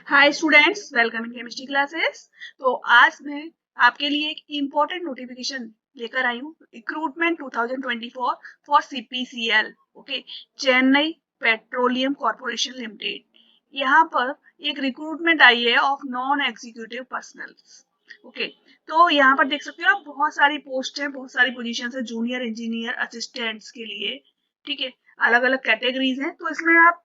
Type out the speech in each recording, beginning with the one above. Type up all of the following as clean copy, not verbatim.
Hi students, welcome in chemistry classes. तो आज मैं आपके लिए एक इम्पोर्टेंट नोटिफिकेशन लेकर आई हूँ। Recruitment 2024 for CPCL, okay, Chennai petroleum corporation limited. यहाँ पर एक रिक्रूटमेंट आई है of non executive personnels, okay. तो यहाँ पर देख सकते हो आप, बहुत सारी पोस्ट है, बहुत सारी पोजीशन है जूनियर इंजीनियर असिस्टेंट्स के लिए, ठीक है। अलग अलग कैटेगरीज हैं, तो इसमें आप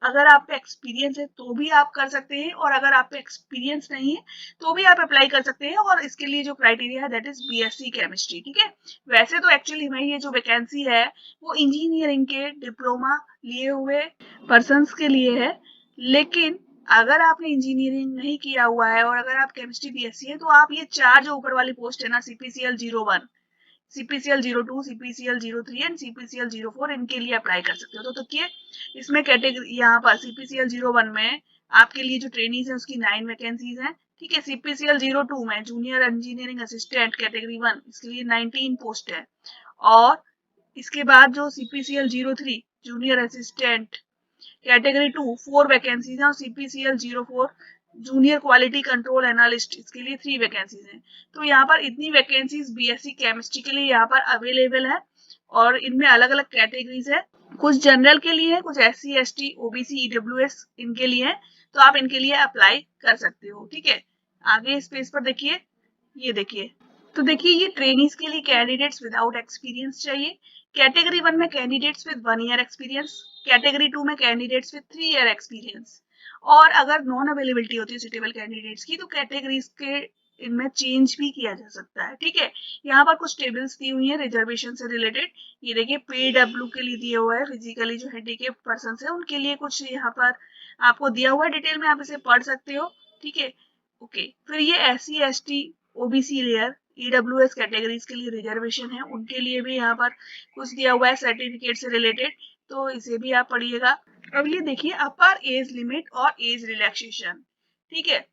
अगर आप पे एक्सपीरियंस है तो भी आप कर सकते हैं, और अगर आप पे एक्सपीरियंस नहीं है तो भी आप अप्लाई कर सकते हैं। और इसके लिए जो क्राइटेरिया है दैट इज बीएससी केमिस्ट्री, ठीक है। वैसे तो एक्चुअली में ये जो वैकेंसी है वो इंजीनियरिंग के डिप्लोमा लिए हुए पर्सन्स के लिए है, लेकिन अगर आपने इंजीनियरिंग नहीं किया हुआ है और अगर आप केमिस्ट्री बीएससी है तो आप ये चार जो ऊपर वाली पोस्ट है ना, CPCL 01, CPCL 02, CPCL 03 and CPCL 04, इनके लिए अप्लाई कर सकते हो। तो देखिए, इसमें कैटेगरी यहाँ पर सीपीसीएल 01 में आपके लिए जो ट्रेनीज है उसकी 9 वैकेंसीज हैं, ठीक है। सीपीसीएल 02 में जूनियर इंजीनियरिंग असिस्टेंट कैटेगरी 1, इसके लिए 19 पोस्ट है। और इसके बाद जो CPCL 03 junior assistant category 2 4 vacancies हैं, और CPCL 04 junior quality control analyst, इसके लिए 3 वैकेंसीज हैं। तो यहाँ पर इतनी वैकेंसीज बीएससी केमिस्ट्री के लिए यहाँ पर अवेलेबल है, और इनमें अलग अलग कैटेगरीज है। कुछ जनरल के लिए है, कुछ एससी एसटी ओबीसी ईडब्ल्यूएस इनके लिए है। तो आप इनके लिए अप्लाई कर सकते हो, ठीक है। आगे इस पेज पर देखिए, ये देखिए। तो देखिए, ये ट्रेनीज के लिए कैंडिडेट्स विदाउट एक्सपीरियंस चाहिए। कैटेगरी 1 में candidates with 1 year experience, category 2 में कैंडिडेट्स विद 3 ईयर एक्सपीरियंस। और अगर नॉन अवेलेबिलिटी होती है सुटेबल कैंडिडेट्स की, तो कैटेगरीज के इनमें चेंज भी किया जा सकता है, ठीक है। यहाँ पर कुछ टेबल्स दी हुई है रिजर्वेशन से रिलेटेड। ये देखिए, पीडब्ल्यू के लिए दिया हुआ है, फिजिकली जो हैंडीकेप पर्सन है उनके लिए कुछ यहाँ पर आपको दिया हुआ है डिटेल में, आप इसे पढ़ सकते हो, ठीक है। ओके, फिर ये SC ST OBC layer EWS categories के लिए रिजर्वेशन है, उनके लिए भी यहाँ पर कुछ दिया हुआ है सर्टिफिकेट से रिलेटेड, तो इसे भी आप पढ़िएगा। अब ये देखिए, अपर एज लिमिट और एज रिलैक्सेशन, ठीक है।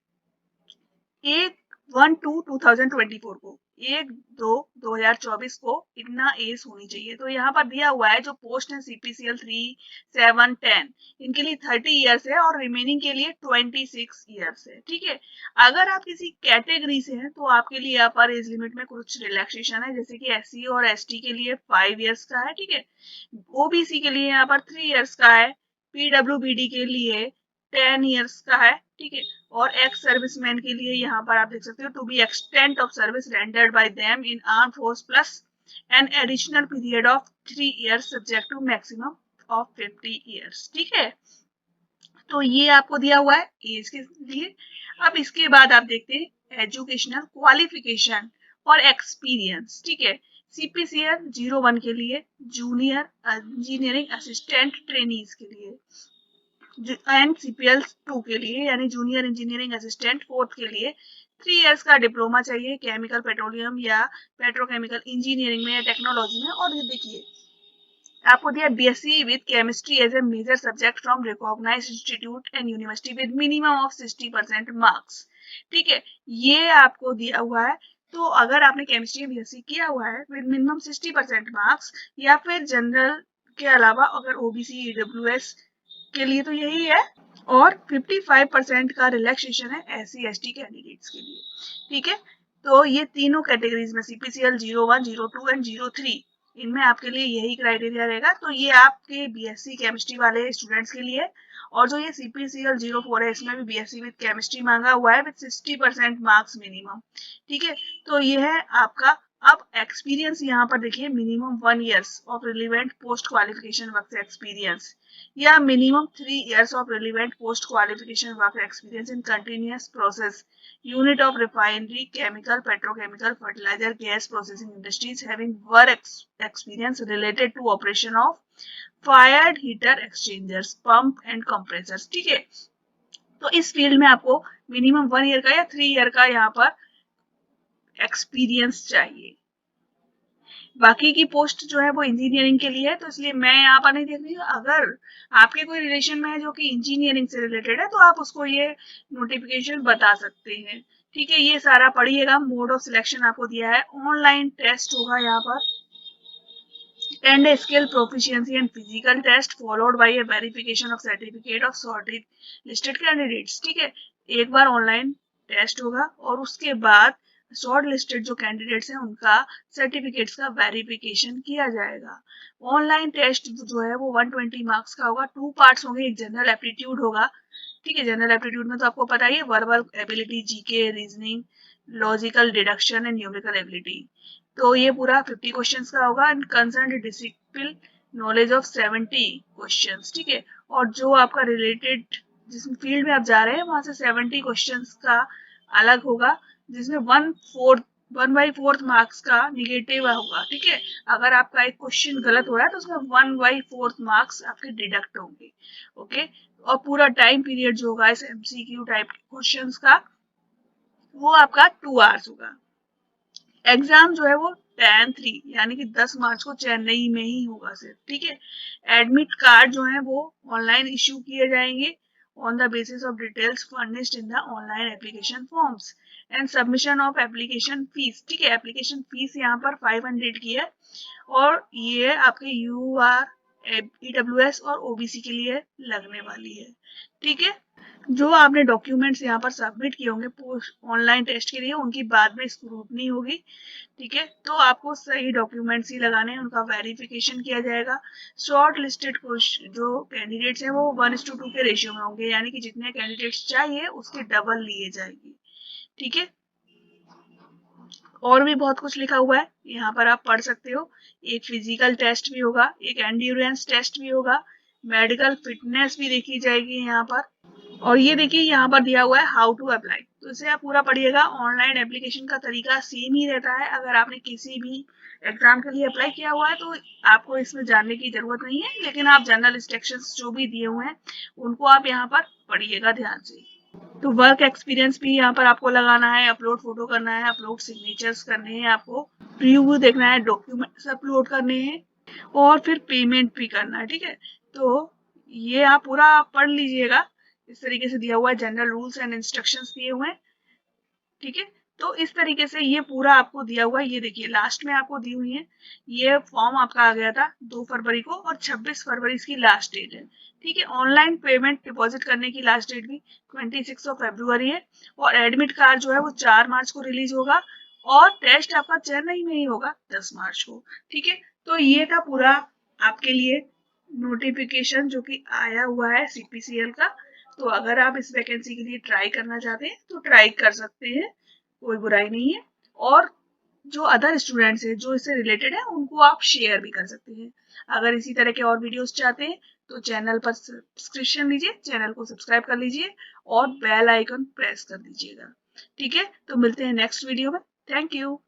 1/2/2024 को, 1/2/2024 को इतना एज होनी चाहिए। तो यहाँ पर दिया हुआ है जो पोस्ट है सीपीसीएल 3, 7, 10, इनके लिए 30 ईयर्स है, और रिमेनिंग के लिए 26 ईयर्स है, ठीक है। अगर आप किसी कैटेगरी से हैं तो आपके लिए यहाँ पर एज लिमिट में कुछ रिलैक्सेशन है, जैसे कि एससी और एसटी के लिए 5 ईयर्स का है, ठीक है। ओबीसी के लिए यहाँ पर 3 ईयर्स का है, पीडब्ल्यूबीडी के लिए 10 ईयर्स का है, ठीक है। और एक्स सर्विसमैन के लिए यहाँ पर आप देख सकते हो, to be extent of service rendered by them in arm force plus an additional period of 3 years subject to maximum of 50 years, ठीक है। तो ये आपको दिया हुआ है एज के लिए। अब इसके बाद आप देखते हैं एजुकेशनल क्वालिफिकेशन और एक्सपीरियंस, ठीक है। सीपीसीएल 01 के लिए जूनियर इंजीनियरिंग असिस्टेंट ट्रेनीज के लिए, एंड सीपीएल 2 के लिए यानी जूनियर इंजीनियरिंग असिस्टेंट 4th के लिए 3 इयर्स का डिप्लोमा चाहिए केमिकल पेट्रोलियम या पेट्रोकेमिकल इंजीनियरिंग में या टेक्नोलॉजी में। और ये देखिए, आपको दिया BSc with chemistry as a major subject from recognised institute and university with minimum of 60% marks, ठीक है। ये आपको दिया हुआ है। तो अगर आपने केमिस्ट्री में बीएससी किया हुआ है विद मिनिमम 60% मार्क्स, या फिर जनरल के अलावा अगर ओबीसी ईडब्ल्यूएस के लिए तो यही है, और 55% का रिलैक्सेशन है एससी एसटी कैंडिडेट्स के लिए, ठीक है। तो ये तीनों कैटेगरीज में सीपीसीएल 01, 02 एंड 03, इनमें आपके लिए यही क्राइटेरिया रहेगा। तो ये आपके बीएससी केमिस्ट्री वाले स्टूडेंट्स के लिए। और जो ये सीपीसीएल 04 है, इसमें भी बीएससी विद केमिस्ट्री मांगा हुआ है विद 60% मार्क्स मिनिमम, ठीक है। तो ये है आपका। अब एक्सपीरियंस यहाँ पर देखिए, minimum 1 years of relevant post qualification work experience, या minimum 3 years of relevant post qualification work experience in continuous process unit of refinery, chemical, petrochemical, fertilizer, gas processing industries having work experience related to operation of fired heater exchangers, pump and compressors, ठीक है। तो इस field में आपको minimum 1 year का या 3 year का यहाँ पर एक्सपीरियंस चाहिए। बाकी की पोस्ट जो है वो इंजीनियरिंग के लिए है, तो इसलिए मैं यहाँ पर नहीं देख रही हूँ। अगर आपके कोई रिलेशन में है जो कि इंजीनियरिंग से रिलेटेड है, तो आप उसको ये नोटिफिकेशन बता सकते हैं, ठीक है। ये सारा पढ़िएगा। मोड ऑफ सिलेक्शन आपको दिया है, ऑनलाइन टेस्ट होगा यहाँ पर, and a skill proficiency and physical test followed by a verification of certificate of shortlisted listed candidates। ठीक है, एक बार ऑनलाइन टेस्ट होगा और उसके बाद शॉर्ट लिस्टेड जो कैंडिडेट्स हैं उनका सर्टिफिकेट्स का वेरिफिकेशन किया जाएगा। ऑनलाइन टेस्ट जो है वो 120 मार्क्स का होगा। 2 पार्ट्स होंगे, एक जनरल एप्टीट्यूड होगा। ठीक है, जनरल एप्टीट्यूड में तो आपको पता ही है, verbal ability, GK, reasoning, logical deduction and numerical ability. तो ये पूरा 50 क्वेश्चंस का होगा and concern discipline knowledge of 70 questions. ठीक है, और जो आपका रिलेटेड जिस फील्ड में आप जा रहे हैं वहां से 70 क्वेश्चंस का अलग होगा, जिसमें 1/4 मार्क्स का निगेटिव होगा। ठीक है, अगर आपका एक क्वेश्चन गलत हो रहा है तो उसमें 1/4 मार्क्स आपके डिडक्ट होंगे। ओके, और पूरा टाइम पीरियड जो होगा इस एमसीक्यू टाइप क्वेश्चंस का वो आपका 2 आवर्स होगा। एग्जाम जो है वो 10/3 यानी कि 10 मार्च को चेन्नई में ही होगा सिर्फ। ठीक है, एडमिट कार्ड जो है वो ऑनलाइन इश्यू किए जाएंगे on the basis of details furnished in the online application forms and submission of application fees. ठीक है, एप्लीकेशन फीस यहाँ पर 500 की है और ये आपके UR, EWS और OBC के लिए लगने वाली है। ठीक है, जो आपने डॉक्यूमेंट्स यहाँ पर सबमिट किए होंगे ऑनलाइन टेस्ट के लिए उनकी बाद में स्क्रूटनी होगी। ठीक है, तो आपको सही डॉक्यूमेंट्स ही लगाने हैं, उनका वेरिफिकेशन किया जाएगा। शॉर्ट लिस्टेड जो कैंडिडेट्स हैं वो 1:2 के रेशियो में होंगे, यानी कि जितने कैंडिडेट्स चाहिए उसके डबल लिए जाएंगे। ठीक है, और भी बहुत कुछ लिखा हुआ है यहाँ पर, आप पढ़ सकते हो। एक फिजिकल टेस्ट भी होगा, एक एंड्योरेंस टेस्ट भी होगा, मेडिकल फिटनेस भी देखी जाएगी यहाँ पर। और ये देखिए यहाँ पर दिया हुआ है हाउ टू अप्लाई, तो इसे आप पूरा पढ़िएगा। ऑनलाइन एप्लीकेशन का तरीका सेम ही रहता है। अगर आपने किसी भी एग्जाम के लिए अप्लाई किया हुआ है तो आपको इसमें जानने की जरूरत नहीं है, लेकिन आप जनरल इंस्ट्रक्शंस जो भी दिए हुए हैं उनको आप यहाँ पर पढ़िएगा ध्यान से। तो वर्क एक्सपीरियंस भी यहाँ पर आपको लगाना है, अपलोड फोटो करना है, अपलोड सिग्नेचर्स करने हैं, आपको प्रीव्यू देखना है, डॉक्यूमेंट्स अपलोड करने हैं और फिर पेमेंट भी करना है। ठीक है, तो ये आप पूरा पढ़ लीजिएगा। इस तरीके से दिया हुआ है, जनरल रूल्स एंड इंस्ट्रक्शंस दिए हुए हैं। ठीक है, तो इस तरीके से ये पूरा आपको दिया हुआ है। ये देखिए लास्ट में आपको दी हुई है, ये फॉर्म आपका आ गया था 2 फरवरी को और 26 फरवरी इसकी लास्ट डेट है। ठीक है, ऑनलाइन पेमेंट डिपॉजिट करने की लास्ट डेट भी 26 फरवरी है और एडमिट कार्ड जो है वो 4 मार्च को रिलीज होगा और टेस्ट आपका चेन्नई में ही होगा 10 मार्च को। ठीक है, तो ये था पूरा आपके लिए नोटिफिकेशन जो कि आया हुआ है CPCL का। तो अगर आप इस वैकेंसी के लिए ट्राई करना चाहते हैं तो ट्राई कर सकते हैं, कोई बुराई नहीं है। और जो अदर स्टूडेंट्स हैं जो इससे रिलेटेड है उनको आप शेयर भी कर सकते हैं। अगर इसी तरह के और वीडियोस चाहते हैं तो चैनल पर सब्सक्रिप्शन लीजिए, चैनल को सब्सक्राइब कर लीजिए और बेल आइकन प्रेस कर दीजिएगा। ठीक है, तो मिलते हैं नेक्स्ट वीडियो में। Thank you.